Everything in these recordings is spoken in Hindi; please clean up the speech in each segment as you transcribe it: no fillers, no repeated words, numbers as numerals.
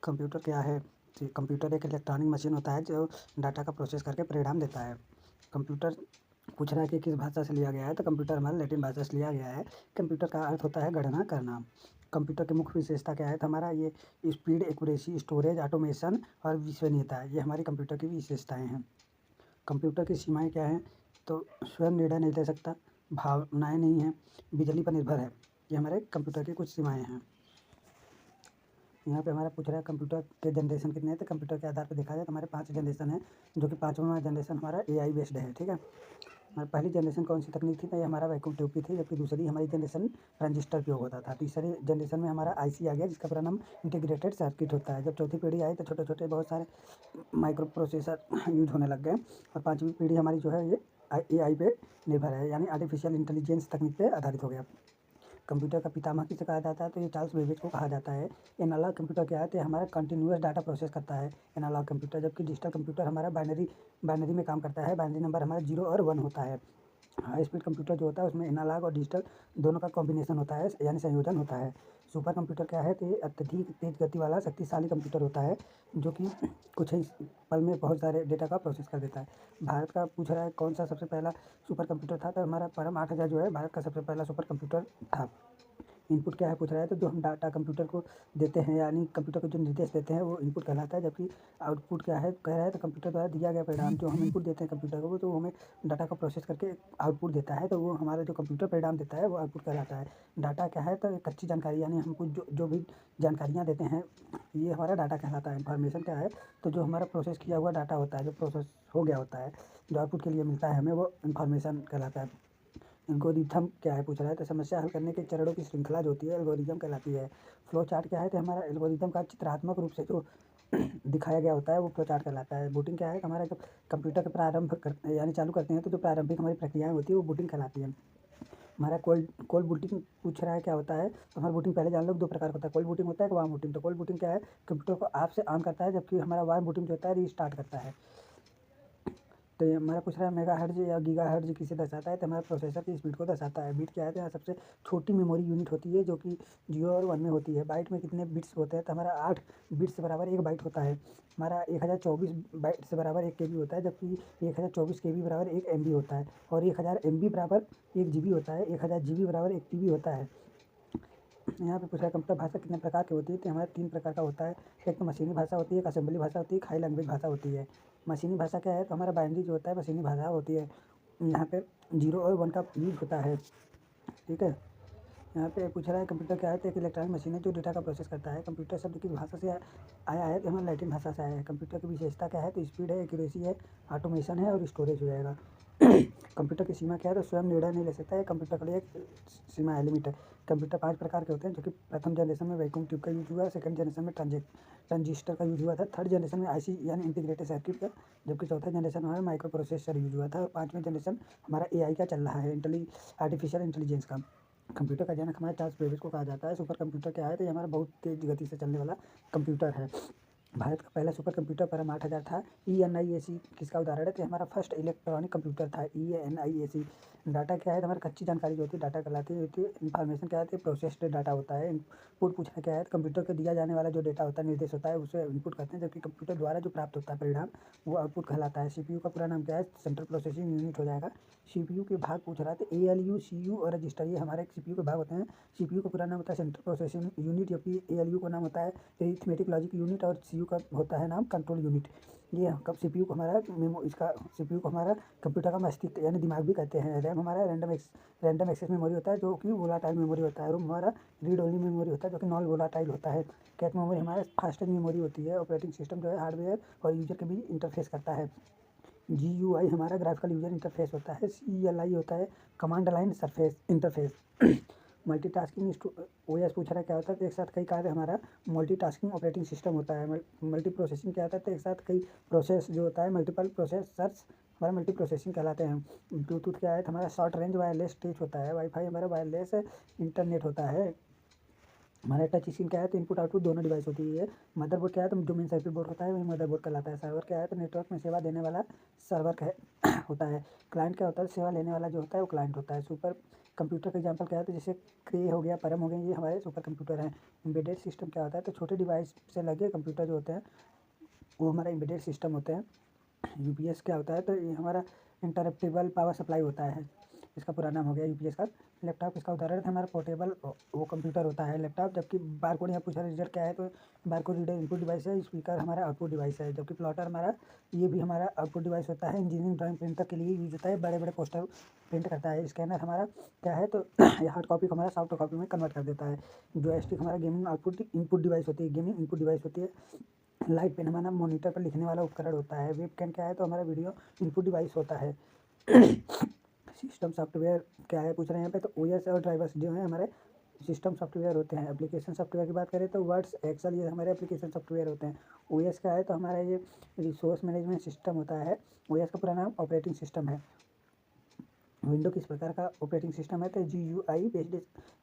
कंप्यूटर क्या है? जी, कंप्यूटर एक इलेक्ट्रॉनिक मशीन होता है जो डाटा का प्रोसेस करके परिणाम देता है। कंप्यूटर पूछ रहा है कि किस भाषा से लिया गया है, तो कंप्यूटर हमारा लैटिन भाषा से लिया गया है। कंप्यूटर का अर्थ होता है गणना करना। कंप्यूटर की मुख्य विशेषता क्या है? तो हमारा ये स्पीड, एक्यूरेसी, स्टोरेज, ऑटोमेशन और विश्वसनीयता, ये हमारी कंप्यूटर की विशेषताएँ हैं। कंप्यूटर की सीमाएँ क्या हैं? तो स्वयं निर्णय नहीं ले सकता, भावनाएँ नहीं हैं, बिजली पर निर्भर है। ये हमारे कंप्यूटर की कुछ सीमाएँ हैं। यहाँ पे हमारा पूछ रहा है कंप्यूटर के जनरेशन कितने हैं, तो कंप्यूटर के आधार पर देखा जाए तो हमारे 5 जनरेशन है, जो कि 5वां जनरेशन हमारा एआई बेस्ड है। ठीक है, हमारी पहली जनरेशन कौन सी तकनीक थी? तो ये हमारा वैक्यूम ट्यूब की थी, जबकि दूसरी हमारी जनरेशन ट्रांजिस्टर उपयोग होता था। तीसरी जनरेशन में हमारा आईसी आ गया, जिसका पूरा नाम इंटीग्रेटेड सर्किट होता है। जब चौथी पीढ़ी आई तो छोटे छोटे बहुत सारे माइक्रो प्रोसेसर यूज होने लग गए, और 5वीं पीढ़ी हमारी जो है ये एआई पे निर्भर है, यानी आर्टिफिशियल इंटेलिजेंस तकनीक पे आधारित हो गया। कंप्यूटर का पितामह किसे कहा जाता है? तो ये चार्ल्स बेबेज को कहा जाता है। एनालॉग कंप्यूटर क्या है? तो हमारा कंटिन्यूअस डाटा प्रोसेस करता है एनालॉग कंप्यूटर, जबकि डिजिटल कंप्यूटर हमारा बाइनरी में काम करता है। बाइनरी नंबर हमारा 0 और 1 होता है। हाई स्पीड कंप्यूटर जो होता है उसमें एनालॉग और डिजिटल दोनों का कॉम्बिनेशन होता है, यानी संयोजन होता है। सुपर कंप्यूटर क्या है? तो ये अत्यधिक तेज गति वाला शक्तिशाली कंप्यूटर होता है, जो कि कुछ ही पल में बहुत सारे डेटा का प्रोसेस कर देता है। भारत का पूछ रहा है कौन सा सबसे पहला सुपर कंप्यूटर था? तो हमारा परम 8000 जो है भारत का सबसे पहला सुपर कंप्यूटर था। इनपुट क्या है पूछ रहा है? तो जो हम डाटा कंप्यूटर को देते हैं, यानी कंप्यूटर को जो निर्देश देते हैं वो इनपुट कहलाता है। जबकि आउटपुट क्या है? कह रहा है तो कंप्यूटर द्वारा दिया गया परिणाम, जो हम इनपुट देते हैं कंप्यूटर को, तो वो हमें डाटा को प्रोसेस करके आउटपुट देता है, तो वो हमारा जो कंप्यूटर परिणाम देता है वो आउटपुट कहलाता है। डाटा क्या है? तो एक कच्ची जानकारी, यानी हम कुछ जो भी जानकारियाँ देते हैं, ये हमारा डाटा कहलाता है। इन्फॉर्मेशन क्या है? तो जो हमारा प्रोसेस किया हुआ डाटा होता है, जो प्रोसेस हो गया होता है, जो आउटपुट के लिए मिलता है हमें, वो इन्फॉर्मेशन कहलाता है। एल्गोरिथम क्या है पूछ रहा है? तो समस्या हल करने के चरणों की श्रृंखला जो होती है एल्गोरिथम कहलाती है। फ्लो चार्ट क्या है? तो हमारा एल्गोरिथम का चित्रात्मक रूप से जो दिखाया गया होता है वो फ्लो चार्ट कहलाता है। बूटिंग क्या है? तो हमारा जब कंप्यूटर का प्रारंभ कर यानी चालू करते हैं, तो जो प्रारंभिक हमारी प्रक्रियाएँ होती है वो बूटिंग कहलाती है। हमारा कोल्ड बूटिंग पूछ रहा है क्या होता है? तो हमारा बूटिंग पहले जान लो 2 प्रकार का होता है, कोल्ड बूटिंग होता है, एक वार्म बूटिंग। तो कोल्ड बूटिंग क्या है? कंप्यूटर को ऑफ से ऑन करता है, जबकि हमारा वार्म बूटिंग जो होता है रीस्टार्ट करता है। तो ये हमारा पूछ रहा है मेगाहर्ट्ज़ या गीगाहर्ट्ज़ किसे दर्शाता है? तो हमारे प्रोसेसर की स्पीड को दर्शाता है। बिट क्या है? तो यहाँ सबसे छोटी मेमोरी यूनिट होती है, जो कि 0 और 1 में होती है। बाइट में कितने बिट्स होते हैं? तो हमारा 8 बिट्स बराबर 1 बाइट होता है। हमारा 1024 बाइट से बराबर 1 केबी होता है, जबकि 1024 केबी बराबर 1 एमबी होता है, और 1000 एमबी बराबर 1 जीबी होता है। 1000 जीबी बराबर 1 टीबी होता है। यहाँ पे पूछा है कंप्यूटर भाषा कितने प्रकार की होती है? तो हमारे 3 प्रकार का होता है। एक तो मशीनी भाषा होती है, एक असेंबली भाषा होती है, एक हाई लैंग्वेज भाषा होती है। मशीनी भाषा क्या है? तो हमारा बाइनरी जो होता है मशीनी भाषा होती है। यहाँ पे 0 और 1 का यूज़ होता है। ठीक है, यहाँ पे पूछ रहा है कंप्यूटर क्या है? तो एक इलेक्ट्रॉनिक मशीन है जो डेटा का प्रोसेस करता है। कंप्यूटर शब्द किस भाषा से आया है? तो हमारा लैटिन भाषा से आया है। कंप्यूटर की विशेषता क्या है? तो स्पीड है, एक्यूरेसी है, ऑटोमेशन है और स्टोरेज हो जाएगा। कंप्यूटर की सीमा क्या है? तो स्वयं निर्णय नहीं ले सकता है, कंप्यूटर के लिए एक सीमा है, लिमिट है। कंप्यूटर 5 प्रकार के होते हैं, जो कि प्रथम जनरेशन में वैक्यूम ट्यूब का यूज़ हुआ, सेकंड जनरेशन में ट्रांजिस्टर का यूज़ हुआ था, थर्ड जनरेशन में आईसी यानी इंटीग्रेटेड सर्किट का, जबकि चौथा जनरेशन हमारा माइक्रो प्रोसेसर यूज़ हुआ था, और 5वें जनरेशन हमारा एआई का चल रहा है, आर्टिफिशियल इंटेलिजेंस का। कंप्यूटर का जनक हमारे चार्ल्स बेबेज को कहा जाता है। सुपर कंप्यूटर क्या है? तो ये हमारा बहुत तेज़ गति से चलने वाला कंप्यूटर है। भारत का पहला सुपर कंप्यूटर परम 8000 था। ENIAC किसका उदाहरण है? तो हमारा फर्स्ट इलेक्ट्रॉनिक कंप्यूटर था ENIAC। डाटा क्या है? तो हमारी कच्ची जानकारी जो होती है डाटा कहलाती है। इन्फॉर्मेशन क्या है? तो प्रोसेस्ड डाटा होता है। इनपुट पूछना क्या है? तो कंप्यूटर को दिया जाने वाला जो डेटा होता है, निर्देश होता है, उसे इनपुट कहते हैं, जबकि कंप्यूटर द्वारा जो प्राप्त होता है परिणाम वो आउटपुट कहलाता है। सीपीयू का पूरा नाम क्या है? सेंट्रल प्रोसेसिंग यूनिट हो जाएगा। सीपीयू के भाग पूछ रहा है, तो ALU, CU और रजिस्टर, ये हमारे सीपीयू के भाग होते हैं। सीपीयू का पूरा नाम होता है सेंट्रल प्रोसेसिंग यूनिट, जबकि ALU का नाम होता है अरिथमेटिक लॉजिक यूनिट, और सीयू का होता है नाम कंट्रोल यूनिट। ये कब सीपीयू को हमारा सीपीयू को हमारा कंप्यूटर का मस्तिष्क यानी दिमाग भी कहते हैं। रैम हमारा रैंडम एक्सेस मेमोरी होता है, जो कि वोलाटाइल मेमोरी होता है। रोम हमारा रीड ओनली मेमोरी होता है, जो कि नॉन वोलाटाइल होता है। कैश मेमोरी हमारा फास्टेस्ट मेमोरी होती है। ऑपरेटिंग सिस्टम जो है हार्डवेयर और यूजर के बीच इंटरफेस करता है। GUI हमारा ग्राफिकल यूजर इंटरफेस होता है। CLI होता है command line surface interface. Multitasking OS पूछ रहा है क्या होता है? तो एक साथ कई कार्य हमारा मल्टीटास्किंग ऑपरेटिंग सिस्टम होता है। मल्टी प्रोसेसिंग क्या होता है? तो एक साथ कई प्रोसेस जो होता है मल्टीपल प्रोसेसर्स हमारा मल्टी प्रोसेसिंग कहलाते हैं। ब्लूटूथ क्या है? तो हमारा शॉर्ट रेंज वायरलेस टेच होता है। वाईफाई हमारा वायरलेस इंटरनेट होता है। हमारा टच स्क्रीन क्या है? तो इनपुट आउटपुट दोनों डिवाइस होती है। मदरबोर्ड क्या है? तो जो मेन सर्किट बोर्ड होता है वही मदरबोर्ड कहलाता है। सर्वर क्या है? तो नेटवर्क में सेवा देने वाला सर्वर होता है। क्लाइंट क्या होता है? सेवा लेने वाला जो होता है वो क्लाइंट होता है। सुपर कंप्यूटर का एग्जांपल क्या है, तो जैसे क्रे हो गया, परम हो गए, ये हमारे सुपर कंप्यूटर हैं। एम्बेडेड सिस्टम क्या होता है, तो छोटे डिवाइस से लगे कंप्यूटर जो होते हैं वो हमारा एम्बेडेड सिस्टम होते हैं। यूपीएस क्या होता है, तो ये हमारा इंटरप्टेबल पावर सप्लाई होता है, इसका पूरा नाम हो गया यूपीएस का। लैपटॉप इसका उदाहरण है, हमारा पोर्टेबल वो कंप्यूटर होता है लैपटॉप। जबकि बारकोड यहाँ पूछा रीडर क्या है, तो बारकोड रीडर इनपुट डिवाइस है, स्पीकर हमारा आउटपुट डिवाइस है। जबकि प्लॉटर हमारा ये भी हमारा आउटपुट डिवाइस होता है। इंजीनियरिंग ड्राइंग प्रिंटर के लिए यूज होता है, बड़े बड़े पोस्टर प्रिंट करता है। स्कैनर हमारा क्या है, तो ये हार्ड कॉपी को हमारा सॉफ्ट कॉपी में कन्वर्ट कर देता है। जॉयस्टिक हमारा गेमिंग आउटपुट इनपुट डिवाइस होती है, गेमिंग इनपुट डिवाइस होती है। लाइट पेन हमारा मॉनिटर पर लिखने वाला उपकरण होता है। वेबकैम क्या है, तो हमारा वीडियो इनपुट डिवाइस होता है। सिस्टम सॉफ्टवेयर क्या है पूछ रहे हैं यहाँ पे, तो ओएस और ड्राइवर्स जो है हमारे सिस्टम सॉफ्टवेयर होते हैं। एप्लीकेशन सॉफ्टवेयर की बात करें तो वर्ड्स, एक्सेल, ये हमारे एप्लीकेशन सॉफ्टवेयर होते हैं। ओएस क्या है, तो हमारा ये रिसोर्स मैनेजमेंट सिस्टम होता है। ओएस का पूरा नाम ऑपरेटिंग सिस्टम है। विंडो किस प्रकार का ऑपरेटिंग सिस्टम है, तो GUI बेस्ड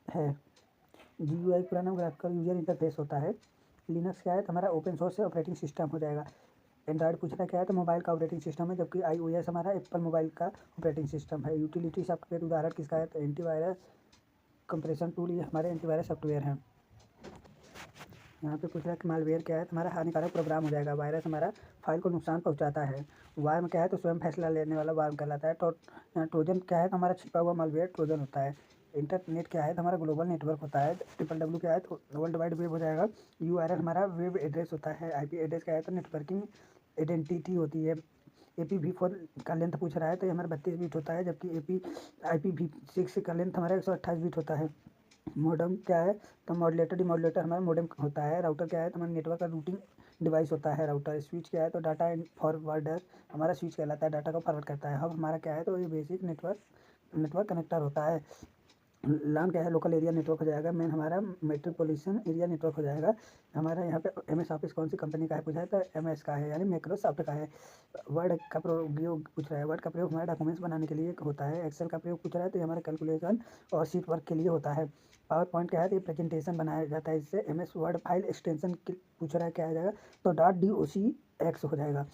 है। GUI पूरा नाम ग्राफिकल यूजर इंटरफेस होता है। लिनक्स क्या है, तो हमारा ओपन सोर्स ऑपरेटिंग सिस्टम हो जाएगा। एंड्रॉयड पूछ रहा क्या है, तो मोबाइल का ऑपरेटिंग सिस्टम है। जबकि iOS हमारा एप्पल मोबाइल का ऑपरेटिंग सिस्टम है। यूटिलिटी सॉफ्टवेयर उदाहरण किसका है, तो एंटीवायरस कंप्रेशन टूल, ये हमारे एंटीवायरस सॉफ्टवेयर हैं। यहाँ पे पूछ रहा है कि मालवेयर क्या है, तो हमारा हानिकारक प्रोग्राम हो जाएगा। वायरस हमारा फाइल को नुकसान पहुँचाता है। वार्म क्या है, तो स्वयं फैसला लेने वाला वार्म कहलाता है। ट्रोजन क्या है, तो हमारा छिपा हुआ मालवेयर ट्रोजन होता है। इंटरनेट क्या है, तो हमारा ग्लोबल नेटवर्क होता है। WWW क्या है, तो वर्ल्ड वाइड वेब हो जाएगा। URL हमारा वेब एड्रेस होता है। IP एड्रेस क्या है, तो नेटवर्किंग आइडेंटिटी होती है। IPv4 का लेंथ पूछ रहा है, तो ये हमारा 32 बीट होता है। जबकि IPv6 का लेंथ हमारा 128 बीट होता है। मॉडेम क्या है, तो मॉड्यूलेटर डिमॉड्यूलेटर हमारा मॉडेम होता है। राउटर क्या है, तो हमारा नेटवर्क का रूटिंग डिवाइस होता है राउटर। स्विच क्या है, तो डाटा फॉरवर्डर हमारा स्विच कहलाता है, डाटा को फॉरवर्ड करता है। हब हमारा क्या है, तो ये बेसिक नेटवर्क कनेक्टर होता है। LAN क्या है, लोकल एरिया नेटवर्क हो जाएगा। मेन हमारा मेट्रोपॉलिटन एरिया नेटवर्क हो जाएगा। हमारा यहाँ पे MS ऑफिस कौन सी कंपनी का है पूछा है, तो MS का है, यानी माइक्रोसॉफ्ट का है। वर्ड का प्रयोग पूछ रहा है, वर्ड का प्रयोग हमारे डॉक्यूमेंट्स बनाने के लिए होता है। एक्सेल का प्रयोग पूछ रहा है, तो ये हमारे कैलकुलेशन और शीट वर्क के लिए होता है। पावर पॉइंट क्या है, तो ये प्रेजेंटेशन बनाया जाता है इससे। MS वर्ड फाइल एक्सटेंशन पूछ रहा है क्या आ जाएगा, तो .docx हो जाएगा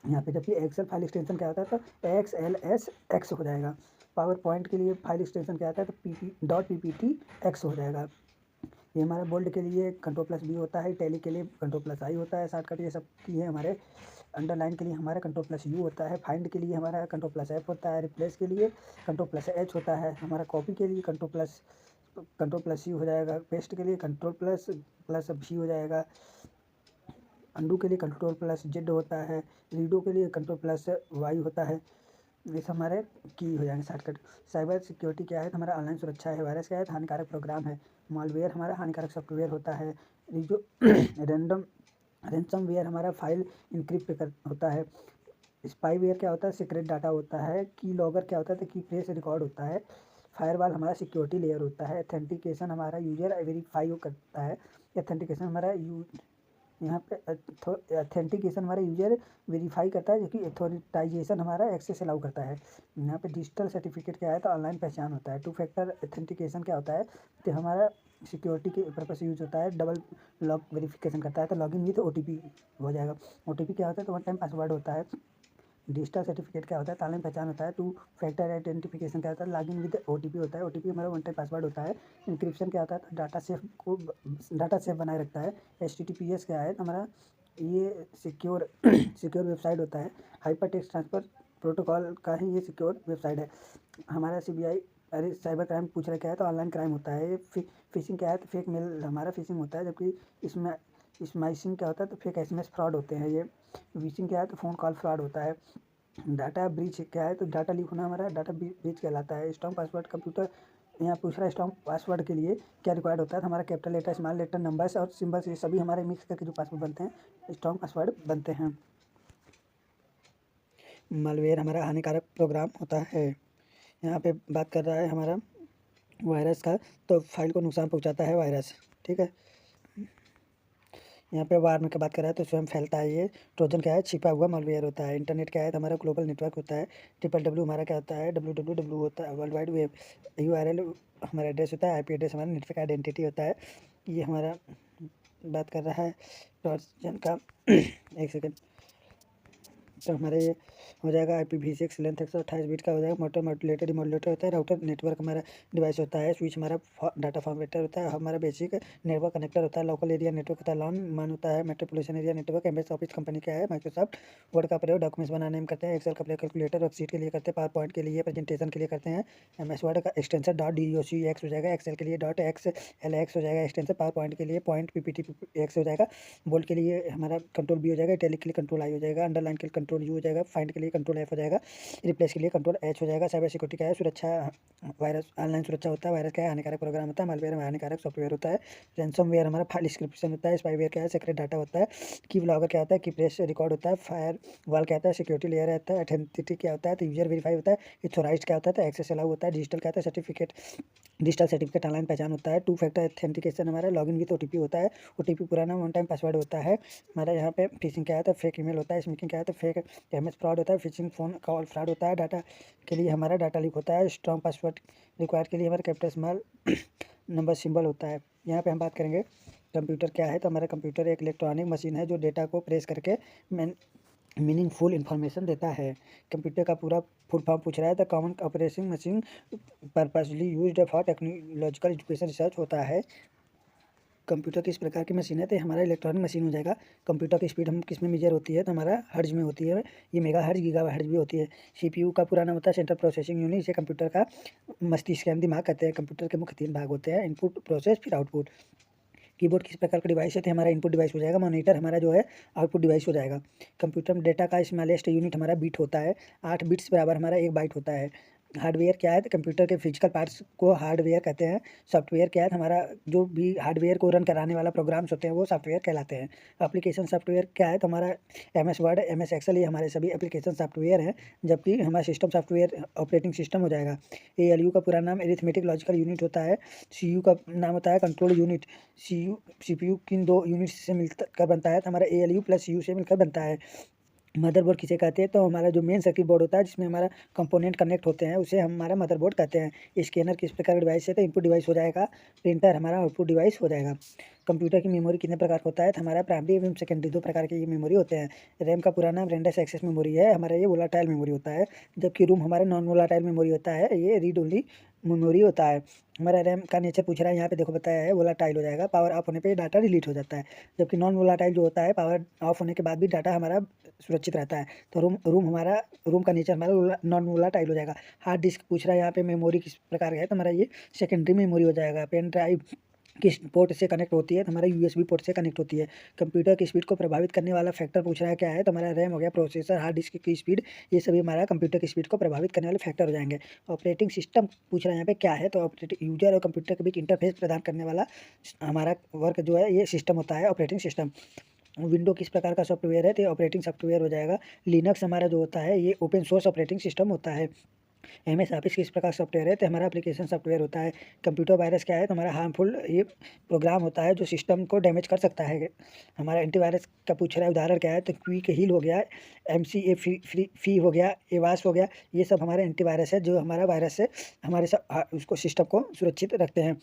यहाँ पे। जबकि एक्सेल फाइल एक्सटेंशन क्या होता है, तो XLSX हो जाएगा। पावर पॉइंट के लिए फाइल एक्सटेंशन क्या आता है, तो .pptx हो जाएगा। ये हमारा बोल्ड के लिए Ctrl+B होता है। टैली के लिए Ctrl+I होता है। शॉर्टकट ये सब की है हमारे। अंडरलाइन के लिए हमारा Ctrl+U होता है। फाइंड के लिए हमारा Ctrl+F होता है। रिप्लेस के लिए Ctrl+H होता है। हमारा कॉपी के लिए Ctrl+C हो जाएगा। पेस्ट के लिए Ctrl+V हो जाएगा। अंडू के लिए Ctrl+Z होता है। रीडो के लिए Ctrl+Y होता है। ये सब हमारे की हो जाएंगे शॉर्टकट। साइबर सिक्योरिटी क्या है, तो हमारा ऑनलाइन सुरक्षा है। वायरस क्या है, तो हानिकारक प्रोग्राम है। मॉलवेयर हमारा हानिकारक सॉफ्टवेयर होता है। जो रैंसमवेयर हमारा फाइल इनक्रिप्ट कर होता है। स्पाईवेयर क्या होता है, सीक्रेट डाटा होता है। की लॉगर क्या होता है, तो की प्रेस रिकॉर्ड होता है। फायरवॉल हमारा सिक्योरिटी लेयर होता है। ऑथेंटिकेशन हमारा यूजर वेरीफाई करता है। ऑथेंटिकेशन हमारा यहाँ पे ऑथेंटिकेशन हमारा यूजर वेरीफाई करता है, जबकि एथोरिटाइजेशन हमारा एक्सेस अलाउ करता है। यहाँ पे डिजिटल सर्टिफिकेट क्या है, तो ऑनलाइन पहचान होता है। 2 फैक्टर ऑथेंटिकेशन क्या होता है, तो हमारा सिक्योरिटी के पर्पस यूज होता है। डबल लॉक वेरिफिकेशन करता है, तो लॉगिन विद OTP हो जाएगा। OTP क्या होता है, तो 1 टाइम पासवर्ड होता है। डिजिटल सर्टिफिकेट क्या होता है, ऑनलाइन पहचान होता है। 2 फैक्टर आइडेंटिफिकेशन क्या होता है, लॉगिन विद OTP होता है। OTP हमारा 1 टाइम पासवर्ड होता है। इंक्रिप्शन क्या होता है, तो डाटा सेफ बनाए रखता है। HTTPS क्या है, तो हमारा ये सिक्योर वेबसाइट होता है। हाइपर टेक्स्ट ट्रांसफर प्रोटोकॉल का ही ये सिक्योर वेबसाइट है। हमारा CBI अरे साइबर क्राइम पूछ रहा क्या है, तो ऑनलाइन क्राइम होता है। ये फिशिंग क्या है, तो फेक मेल हमारा फिशिंग होता है। जबकि इसमें स्माइशिंग क्या होता है, तो फेक SMS फ्रॉड होते हैं। ये विशिंग क्या है, तो फ़ोन कॉल फ्रॉड होता है। डाटा ब्रीच क्या है, तो डाटा लीक होना हमारा डाटा ब्रीच कहलाता है। स्ट्रॉन्ग पासवर्ड कंप्यूटर यहाँ पूछ रहा है, स्ट्रॉन्ग पासवर्ड के लिए क्या रिक्वायर्ड होता है, तो हमारा capital letter, small letter, numbers और सिंबल्स, ये सभी हमारे मिक्स करके जो पासवर्ड बनते हैं स्ट्रॉन्ग पासवर्ड बनते हैं। मालवेयर हमारा हानिकारक प्रोग्राम होता है। यहाँ पे बात कर रहा है हमारा वायरस का, तो फाइल को नुकसान पहुँचाता है वायरस, ठीक है। यहाँ पे वार्म की बात कर रहा है, तो स्वयं फैलता है ये। ट्रोजन क्या है, छिपा हुआ मालवेयर होता है। इंटरनेट क्या है, तो हमारा ग्लोबल नेटवर्क होता है। WWW हमारा क्या होता है, WWW होता है वर्ल्ड वाइड वेब। URL हमारा एड्रेस होता है। IP एड्रेस हमारा नेटवर्क आइडेंटिटी होता है। ये हमारा बात कर रहा है ट्रोजन का। एक सेकेंड। तो हमारे ये हो जाएगा IPv6 लेंथ 128 बिट का हो जाएगा। मोटर मॉड्यूलेटर डिमॉड्यूलेटर होता है। राउटर नेटवर्क हमारा डिवाइस होता है। स्विच हमारा डाटा फॉर्मेटर होता है। हमारा बेसिक नेटवर्क कनेक्टर होता है। लोकल एरिया नेटवर्क होता है। लॉन मान होता है। Metropolitan area network. MS office company का है। माइक्रोसॉफ्ट वर्ड का प्रयोग डॉक्यूमेंट्स बनाने में करते हैं। एक्सेल का प्रयोग कैलकुलेटर वर्कशीट के लिए करते हैं। पावर पॉइंट के लिए प्रेजेंटेशन के लिए करते हैं। MS वर्ड का एक्सटेंशन .docx हो जाएगा। एक्सेल के लिए .xlx हो जाएगा एक्सटेंशन। पावर पॉइंट के लिए पॉइंट PPTX हो जाएगा। बोल्ड के लिए हमारा कंट्रोल B हो जाएगा। इटैलिक के लिए कंट्रोल I हो जाएगा। अंडरलाइन के लिए कंट्रोल U हो जाएगा। फाइंड के लिए कंट्रोल F हो जाएगा। रिप्लेस के लिए कंट्रोल H हो जाएगा। साइबर सिक्योरिटी क्या है? सुरक्षा, वायरस, ऑनलाइन सुरक्षा होता है। वायरस क्या है? हानिकारक प्रोग्राम होता है। मालवेयर हानिकारक सॉफ्टवेयर होता है। रैंसमवेयर हमारा फाइल डिस्क्रिप्शन होता है। स्पाईवेयर क्या है? सीक्रेट डाटा होता है। की ब्लॉगर क्या होता है? की प्रेस रिकॉर्ड होता है। फायर वॉल क्या होता है? सिक्योरिटी लेयर रहता है। अथेंटिटी क्या होता है? तो यूजर वेरीफाई होता है। इथोराइज्ड क्या होता है? तो एक्सेस अलाउ होता है। डिजिटल क्या होता है? सर्टिफिकेट, डिजिटल सर्टिफिकेट ऑनलाइन पहचान होता है। टू फैक्टर ऑथेंटिकेशन हमारा लॉगिन विद OTP होता है। OTP पुराना वन टाइम पासवर्ड होता है। हमारा यहाँ पे फिशिंग क्या है? तो फेक ईमेल होता है। स्मिकिंग क्या है? तो फेक MS फ्रॉड होता है। फिशिंग फोन कॉल फ्रॉड होता है। डाटा के लिए हमारा डाटा लीक होता है। स्ट्रॉन्ग पासवर्ड रिक्वायर्ड के लिए हमारा कैपिटल स्मॉल नंबर सिंबल होता है। यहाँ पे हम बात करेंगे कंप्यूटर क्या है। तो हमारा कंप्यूटर एक इलेक्ट्रॉनिक मशीन है जो डेटा को प्रेस करके मीनिंगफुल इन्फॉर्मेशन देता है। कंप्यूटर का पूरा फुल फॉर्म पूछ रहा है। The common operating machine purposely used for technological education research होता है। कंप्यूटर किस प्रकार की मशीन है? तो हमारा इलेक्ट्रॉनिक मशीन हो जाएगा। कंप्यूटर की स्पीड हम किस में मेजर होती है? तो हमारा हर्ट्ज में होती है। ये मेगा हर्ट्ज गीगा हर्ट्ज भी होती है। CPU का पूरा नाम होता है सेंट्रल प्रोसेसिंग यूनिट। इसे कंप्यूटर का मस्तिष्क यानी दिमाग कहते हैं। कंप्यूटर के मुख्य 3 भाग होते हैं, इनपुट, प्रोसेस, फिर आउटपुट। कीबोर्ड किस प्रकार का डिवाइस है? तो हमारा इनपुट डिवाइस हो जाएगा। मॉनिटर हमारा जो है आउटपुट डिवाइस हो जाएगा। कंप्यूटर में डेटा का स्मॉलेस्ट यूनिट हमारा बीट होता है। 8 बिट्स बराबर हमारा 1 बाइट होता है। हार्डवेयर क्या है? तो कंप्यूटर के फिजिकल पार्ट्स को हार्डवेयर कहते हैं। सॉफ्टवेयर क्या है? तो हमारा जो भी हार्डवेयर को रन कराने वाला प्रोग्राम्स होते हैं वो सॉफ्टवेयर कहलाते हैं। एप्लीकेशन सॉफ्टवेयर क्या है? तो हमारा MS वर्ड, MS एक्सेल, ये हमारे सभी एप्लीकेशन सॉफ्टवेयर हैं। जबकि हमारा सिस्टम सॉफ्टवेयर ऑपरेटिंग सिस्टम हो जाएगा। ALU का पूरा नाम एरिथमेटिक लॉजिकल यूनिट होता है। CU का नाम होता है कंट्रोल यूनिट। CPU किन 2 यूनिट से मिलकर बनता है? तो हमारा ALU प्लस CU से मिलकर बनता है। मदरबोर्ड किसे कहते हैं? तो हमारा जो मेन सर्किट बोर्ड होता है जिसमें हमारा कंपोनेंट कनेक्ट होते हैं उसे हमारा मदरबोर्ड कहते हैं। स्कैनर किस प्रकार का डिवाइस है? तो इनपुट डिवाइस हो जाएगा। प्रिंटर हमारा आउटपुट डिवाइस हो जाएगा। कंप्यूटर की मेमोरी कितने प्रकार का होता है? तो हमारा प्राइमरी एवं सेकेंडरी 2 प्रकार के ये मेमोरी होते हैं। रैम का पूरा नाम रेंडम एक्सेस मेमोरी है। हमारा ये वोलाटाइल मेमोरी होता है। जबकि रोम हमारा नॉन वोलाटाइल मेमोरी होता है। ये रीड ओनली मेमोरी होता है। हमारा रैम का नेचर पूछ रहा है, यहाँ पे देखो बताया है वोलाटाइल हो जाएगा। पावर ऑफ होने पे डाटा डिलीट हो जाता है। जबकि नॉन वोलाटाइल जो होता है पावर ऑफ होने के बाद भी डाटा हमारा सुरक्षित रहता है। तो रूम का नेचर हमारा नॉन वोलाटाइल हो जाएगा। हार्ड डिस्क पूछ रहा है यहाँ पे मेमोरी किस प्रकार का है? तो हमारा ये सेकेंडरी मेमोरी हो जाएगा। पेन ड्राइव किस पोर्ट से कनेक्ट होती है? तो हमारा USB पोर्ट से कनेक्ट होती है। कंप्यूटर की स्पीड को प्रभावित करने वाला फैक्टर पूछ रहा है क्या है? तो हमारा रैम हो गया, प्रोसेसर, हार्ड डिस्क की स्पीड, ये सभी हमारा कंप्यूटर की स्पीड को प्रभावित करने वाले फैक्टर हो जाएंगे। ऑपरेटिंग सिस्टम पूछ रहा है यहाँ पे क्या है? तो ऑपरेटिंग यूजर और कंप्यूटर के बीच इंटरफेस प्रदान करने वाला हमारा वर्क जो है ये सिस्टम होता है, ऑपरेटिंग सिस्टम। विंडो किस प्रकार का सॉफ्टवेयर है? तो ऑपरेटिंग सॉफ्टवेयर हो जाएगा। लिनक्स हमारा जो होता है ये ओपन सोर्स ऑपरेटिंग सिस्टम होता है। MS ऑफिस किस प्रकार सॉफ्टवेयर है? तो हमारा एप्लीकेशन सॉफ्टवेयर होता है। कंप्यूटर वायरस क्या है? तो हमारा हार्मफुल ये प्रोग्राम होता है जो सिस्टम को डैमेज कर सकता है। हमारा एंटीवायरस का पूछ रहा है उदाहरण क्या है? तो क्विक हील हो गया, MCA फ्री हो गया, एवास हो गया, ये सब हमारे एंटीवायरस है जो हमारा वायरस से हमारे उसको सिस्टम को सुरक्षित रखते हैं।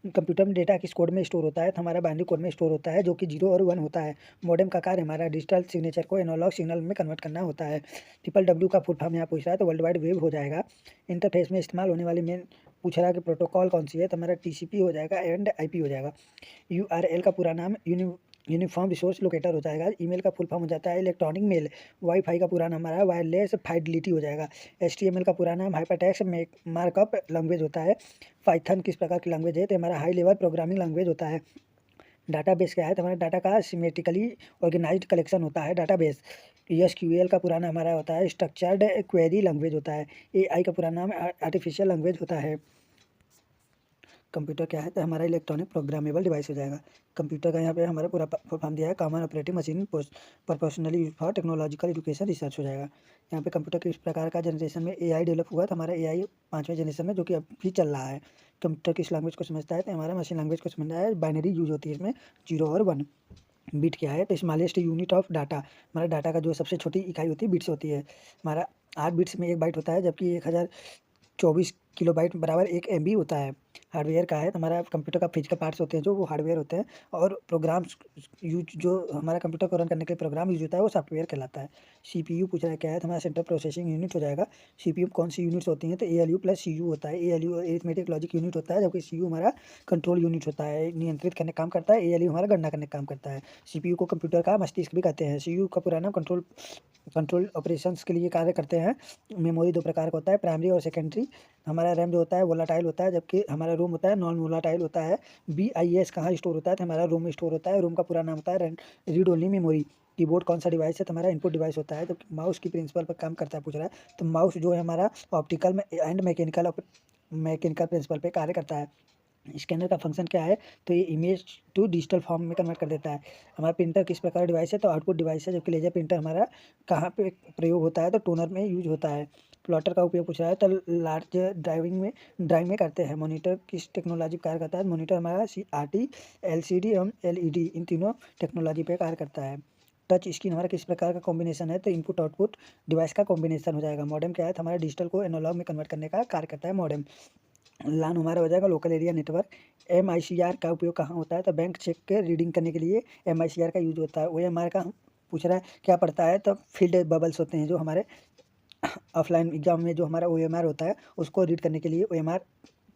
कंप्यूटर में डेटा किस कोड में स्टोर होता है? तो हमारा बाइनरी कोड में स्टोर होता है जो कि 0 और 1 होता है। मॉडेम का कार्य हमारा डिजिटल सिग्नेचर को एनालॉग सिग्नल में कन्वर्ट करना होता है। WW का फुल फॉर्म यहाँ पूछ रहा है तो वर्ल्ड वाइड वेब हो जाएगा। इंटरफेस में इस्तेमाल होने वाली मेन पूछ रहा है कि प्रोटोकॉल कौन सी है? तो हमारा TCP हो जाएगा एंड IP हो जाएगा। URL का पूरा नाम यूनिफॉर्म रिसोर्स लोकेटर हो जाएगा। ईमेल का फुल फॉर्म हो जाता है इलेक्ट्रॉनिक मेल। वाईफाई का पूरा नाम हमारा वायरलेस फाइडेलिटी हो जाएगा। HTML का पूरा नाम हाइपरटेक्स्ट मार्कअप लैंग्वेज होता है। पाइथन किस प्रकार की लैंग्वेज है? तो हमारा हाई लेवल प्रोग्रामिंग लैंग्वेज होता है। डाटाबेस क्या है? तो हमारा डाटा का सिमेट्रिकली ऑर्गेनाइज्ड कलेक्शन होता है डाटाबेस। SQL का पूरा नाम हमारा होता है स्ट्रक्चर्ड क्वेरी लैंग्वेज होता है। AI का पूरा नाम आर्टिफिशियल लैंग्वेज होता है। कंप्यूटर क्या है? तो हमारा इलेक्ट्रॉनिक प्रोग्रामेबल डिवाइस हो जाएगा। कंप्यूटर का यहाँ पे हमारा पूरा फुल फॉर्म दिया है common operating machine professionally use for technological education research हो जाएगा। यहाँ पे कंप्यूटर किस प्रकार का जनरेशन में AI डेवलप हुआ? तो हमारा AI 5वें जनरेशन में जो कि अभी चल रहा है। कंप्यूटर किस लैंग्वेज को समझता है? तो हमारा मशीन लैंग्वेज को समझता है। बाइनरी यूज होती है इसमें 0 और 1। बिट क्या है? तो स्मॉलेस्ट यूनिट ऑफ डाटा, हमारा डाटा का जो सबसे छोटी इकाई होती है बिट्स होती है। हमारा 8 बिट्स में 1 बाइट होता है जबकि 1024 किलोबाइट बराबर 1 MB होता है। हार्डवेयर का है तो हमारा कंप्यूटर का फिजिकल पार्ट्स होते हैं जो वो हार्डवेयर होते हैं, और प्रोग्राम्स यूज जो हमारा कंप्यूटर को रन करने के लिए प्रोग्राम यूज होता है वो सॉफ्टवेयर कहलाता है। सीपीयू पूछ रहा है क्या है, तो हमारा सेंट्रल प्रोसेसिंग यूनिट हो जाएगा। सीपीयू कौन सी यूनिट्स होती हैं, तो एएलयू प्लस सीयू होता है। एएलयू अरिथमेटिक लॉजिक यूनिट होता है, जबकि सीयू हमारा कंट्रोल यूनिट होता है, नियंत्रित करने का काम करता है। एएलयू हमारा गणना करने का काम करता है। सीपीयू को कंप्यूटर का मस्तिष्क भी कहते हैं। सीयू का पुराना कंट्रोल कंट्रोल ऑपरेशंस के लिए कार्य करते हैं। मेमोरी दो प्रकार का होता है, प्राइमरी और सेकेंडरी। हमारा रैम जो होता है वोलाटाइल होता है, जबकि हमारा रोम होता है नॉन वोलाटाइल होता है। BIS कहाँ स्टोर होता है, तो हमारा रोम में स्टोर होता है। रोम का पूरा नाम होता है रीड ओनली मेमोरी। कीबोर्ड कौन सा डिवाइस है, तो हमारा इनपुट डिवाइस होता है। तो माउस की प्रिंसिपल पर काम करता है पूछ रहा है, तो माउस जो है हमारा ऑप्टिकल में एंड मैकेनिकल प्रिंसिपल पे कार्य करता है। स्कैनर का फंक्शन क्या है, तो ये इमेज टू डिजिटल फॉर्म में कन्वर्ट कर देता है। हमारा प्रिंटर किस प्रकार डिवाइस है, तो आउटपुट डिवाइस है, जबकि लेजर प्रिंटर हमारा कहाँ पे प्रयोग होता है, तो टोनर में यूज होता है। प्लॉटर का उपयोग पूछा है, तो लार्ज ड्राइव में करते हैं। मॉनिटर किस टेक्नोलॉजी पर कार्य करता है, मॉनिटर हमारा CRT LCD एवं LED इन तीनों टेक्नोलॉजी पे कार्य करता है। टच स्क्रीन हमारा किस प्रकार का कॉम्बिनेशन है, तो इनपुट आउटपुट डिवाइस का कॉम्बिनेशन हो जाएगा। मॉडेम क्या है, तो हमारा डिजिटल को एनालॉग में कन्वर्ट करने का कार्य करता है मॉडेम। लान हमारा हो जाएगा लोकल एरिया नेटवर्क। MICR का उपयोग कहाँ होता है, तो बैंक चेक के रीडिंग करने के लिए MICR का यूज होता है। OMR का पूछ रहा है क्या पड़ता है, तो फील्ड बबल्स होते हैं जो हमारे ऑफलाइन एग्जाम में जो हमारा OMR होता है उसको रीड करने के लिए OMR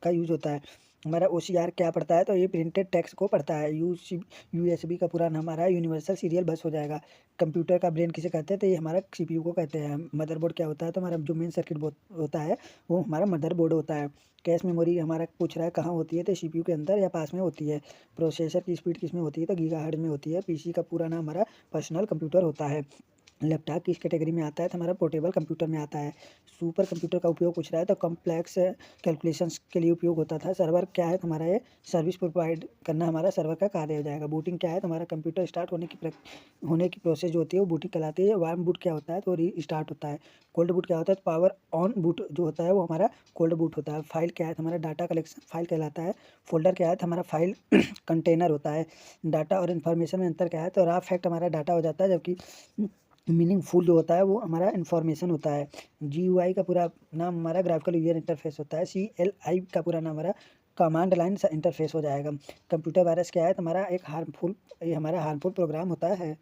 का यूज होता है। हमारा OCR क्या पढ़ता है, तो ये प्रिंटेड टेक्स्ट को पढ़ता है। USB का पूरा नाम हमारा यूनिवर्सल सीरियल बस हो जाएगा। कंप्यूटर का ब्रेन किसे कहते हैं, तो ये हमारा CPU को कहते हैं। मदरबोर्ड क्या होता है, तो हमारा जो मेन सर्किट बोर्ड होता है वो हमारा मदरबोर्ड होता है। कैश मेमोरी हमारा पूछ रहा है कहाँ होती है, तो CPU के अंदर या पास में होती है। प्रोसेसर की स्पीड किस में होती है, तो गीगाहर्ट्ज में होती है। PC का पूरा नाम हमारा पर्सनल कंप्यूटर होता है। लैपटॉप किस कैटेगरी में आता है, तो हमारा पोर्टेबल कंप्यूटर में आता है। सुपर कंप्यूटर का उपयोग पूछ रहा है, तो कॉम्प्लेक्स कैलकुलेशंस के लिए उपयोग होता था। सर्वर क्या है, तो हमारा ये सर्विस प्रोवाइड करना हमारा सर्वर का कार्य हो जाएगा। बूटिंग क्या है, तो हमारा कंप्यूटर स्टार्ट होने की प्रोसेस जो होती है वो बूटिंग कहलाती है। वार्म बूट क्या होता है, तो री स्टार्ट होता है। कोल्ड बूट क्या होता है, तो पावर ऑन बूट जो होता है वो हमारा कोल्ड बूट होता है। फाइल क्या है, तो हमारा डाटा कलेक्शन फाइल कहलाता है। फोल्डर क्या है, तो हमारा फाइल कंटेनर होता है। डाटा और इन्फॉर्मेशन में अंतर क्या है, तो रॉ फैक्ट हमारा डाटा हो जाता है, जबकि मीनिंगफुल जो होता है वो हमारा इन्फॉर्मेशन होता है। GUI का पूरा नाम हमारा ग्राफिकल यूजर इंटरफेस होता है। CLI का पूरा नाम हमारा कमांड लाइन इंटरफेस हो जाएगा। कंप्यूटर वायरस क्या है, तो हमारा एक हार्मफुल ये हमारा हार्मफुल प्रोग्राम होता है।